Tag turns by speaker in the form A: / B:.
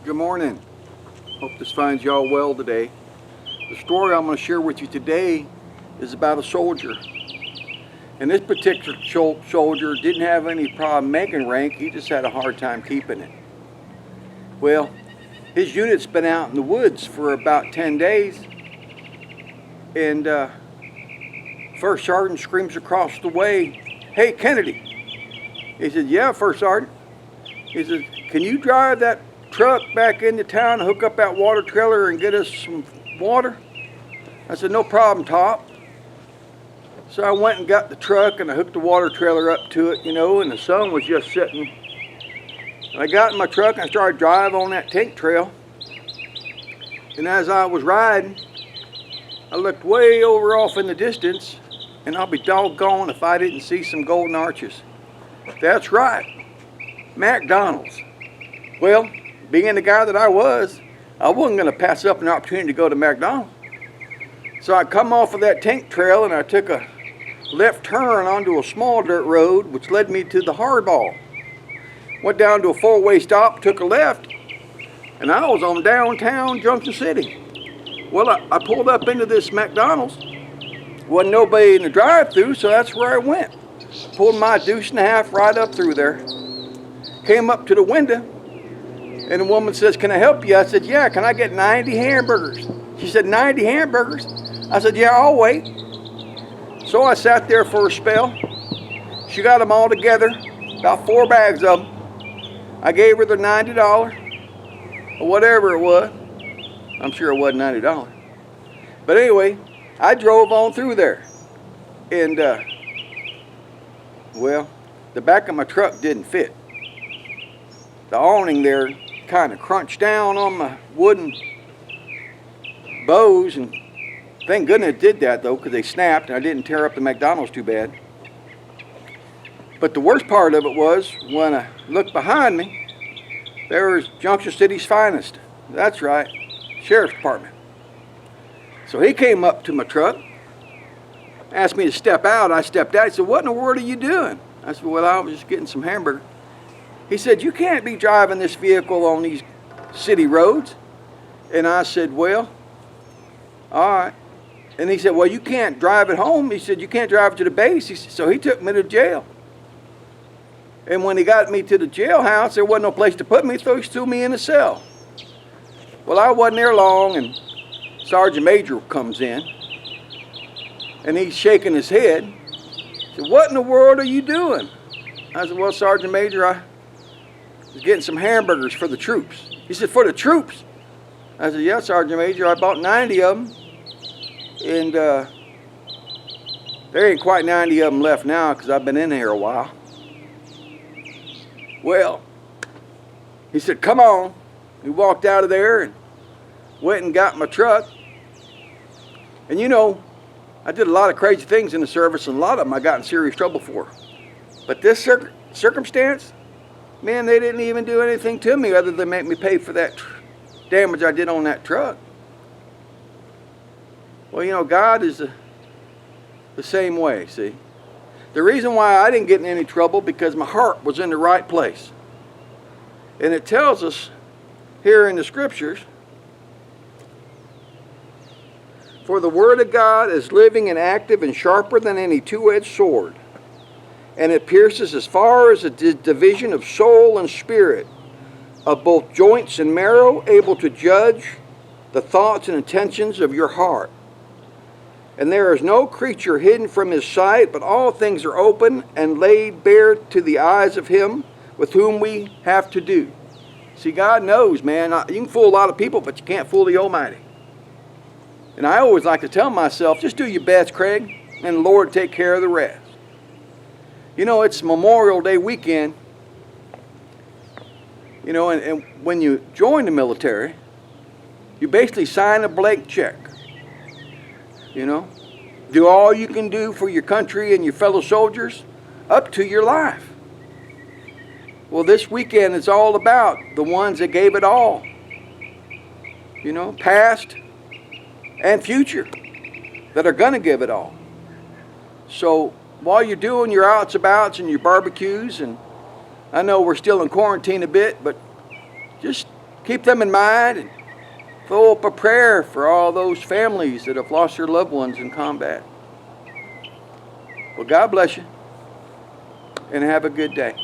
A: Good morning. Hope this finds y'all well today. The story I'm going to share with you today is about a soldier. And this particular soldier didn't have any problem making rank, he just had a hard time keeping it. Well, his unit's been out in the woods for about 10 days, and First Sergeant screams across the way, "Hey, Kennedy." He said, "Yeah, First Sergeant." He said, "Can you drive that truck back into town and hook up that water trailer and get us some water?" I said, "No problem, Top." So I went and got the truck and I hooked the water trailer up to it, and the sun was just setting. And I got in my truck and I started driving on that tank trail. And as I was riding, I looked way over off in the distance, and I'll be doggone if I didn't see some golden arches. That's right, McDonald's. Well, being the guy that I wasn't going to pass up an opportunity to go to McDonald's. So I come off of that tank trail and I took a left turn onto a small dirt road, which led me to the Hardball. Went down to a four-way stop, took a left, and I was on downtown Junction City. Well, I pulled up into this McDonald's. Wasn't nobody in the drive-thru, so that's where I went. Pulled my deuce and a half right up through there. Came up to the window, and the woman says, "Can I help you?" I said, "Yeah, can I get 90 hamburgers?" She said, "90 hamburgers?" I said, "Yeah, I'll wait." So I sat there for a spell. She got them all together, about 4 bags of them. I gave her the $90, or whatever it was. I'm sure it wasn't $90. But anyway, I drove on through there. And, well, the back of my truck didn't fit. The awning there kind of crunched down on my wooden bows, and thank goodness it did that though, because they snapped and I didn't tear up the McDonald's too bad. But the worst part of it was when I looked behind me, there was Junction City's finest. That's right, Sheriff's Department. So he came up to my truck, asked me to step out. I stepped out. He said, "What in the world are you doing?" I said, "Well, I was just getting some hamburger." He said, "You can't be driving this vehicle on these city roads." And I said, "Well, all right." And he said, "Well, you can't drive it home." He said, "You can't drive it to the base." He said, so he took me to jail. And when he got me to the jailhouse, there wasn't no place to put me, so he threw me in a cell. Well, I wasn't there long, and Sergeant Major comes in, and he's shaking his head. He said, "What in the world are you doing?" I said, "Well, Sergeant Major, I was getting some hamburgers for the troops." He said, "For the troops?" I said, "Yeah, Sergeant Major, I bought 90 of them, and there ain't quite 90 of them left now because I've been in here a while." Well, he said, "Come on." We walked out of there and went and got my truck. And I did a lot of crazy things in the service, and a lot of them I got in serious trouble for. But this circumstance, man, they didn't even do anything to me other than make me pay for that damage I did on that truck. Well, God is the same way, see. The reason why I didn't get in any trouble because my heart was in the right place. And it tells us here in the scriptures, "For the word of God is living and active and sharper than any two-edged sword, and it pierces as far as the division of soul and spirit, of both joints and marrow, able to judge the thoughts and intentions of your heart. And there is no creature hidden from his sight, but all things are open and laid bare to the eyes of him with whom we have to do." See, God knows, man. You can fool a lot of people, but you can't fool the Almighty. And I always like to tell myself, just do your best, Craig, and the Lord take care of the rest. It's Memorial Day weekend. And when you join the military, you basically sign a blank check. Do all you can do for your country and your fellow soldiers up to your life. Well, this weekend it's all about the ones that gave it all. Past and future, that are going to give it all. So while you're doing your outs abouts and your barbecues, and I know we're still in quarantine a bit, but just keep them in mind and throw up a prayer for all those families that have lost their loved ones in combat. Well, God bless you, and have a good day.